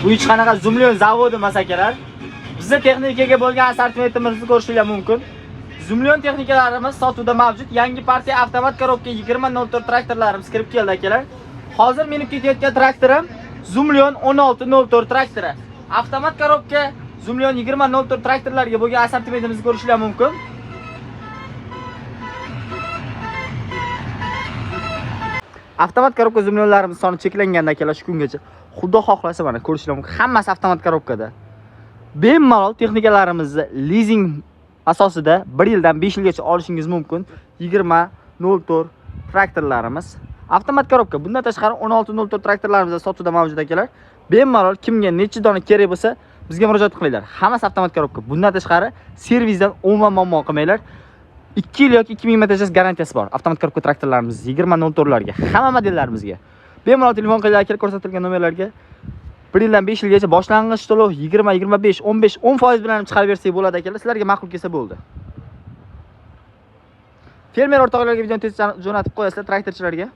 Bu hech qanaqa Zumlion zavodi emas akalar. Bizning texnikaga bo'lgan assortimentimizni ko'rishingiz mumkin. Zumlion texnikalarimiz sotuvda mavjud. Yangi partiya avtomat korobka 2004 traktorlarimiz kirib keldi akalar. Hozir menib ketayotgan traktorim Zumlion 1604 traktori. Avtomat korobka Zumlion 2004 traktorlarga bo'lgan assortimentimizni ko'rishingiz mumkin. Avtomat korobka Zumlionlarimiz soni cheklanganda akalar shu kungacha. Xudo xohlasa mana ko'rishingiz mumkin. Hammasi avtomat korobkada. Bemalol texnikalarimizni leasing asosida 1 yildan 5 yilgacha olishingiz mumkin. 2004 traktorlarimiz avtomat korobka. Bundan tashqari 1604 traktorlarimiz sotuvda mavjud akalar. Bemalol kimga necha dona kerak bo'lsa, bizga murojaat qilinglar. Hammasi avtomat korobka. Bundan tashqari servisdan umuman muammo qilmanglar. 2 yil yoki 2000 ming garantiyasi bor. Avtomat korobka traktorlarimiz 2004 larga, hamma modellarimizga. Bemalol telefon qilinglar akalar, ko'rsatilgan nomerlarga. 1 yildan 5 yilgacha boshlang'ich to'lov 20, 25, 15, 10% bilan chiqarib bersak bo'ladi akalar. Sizlarga ma'qul kelsa bo'ldi. Fermer o'rtoqlarga videoni tez jo'natib qo'yasizlar traktorchilarga.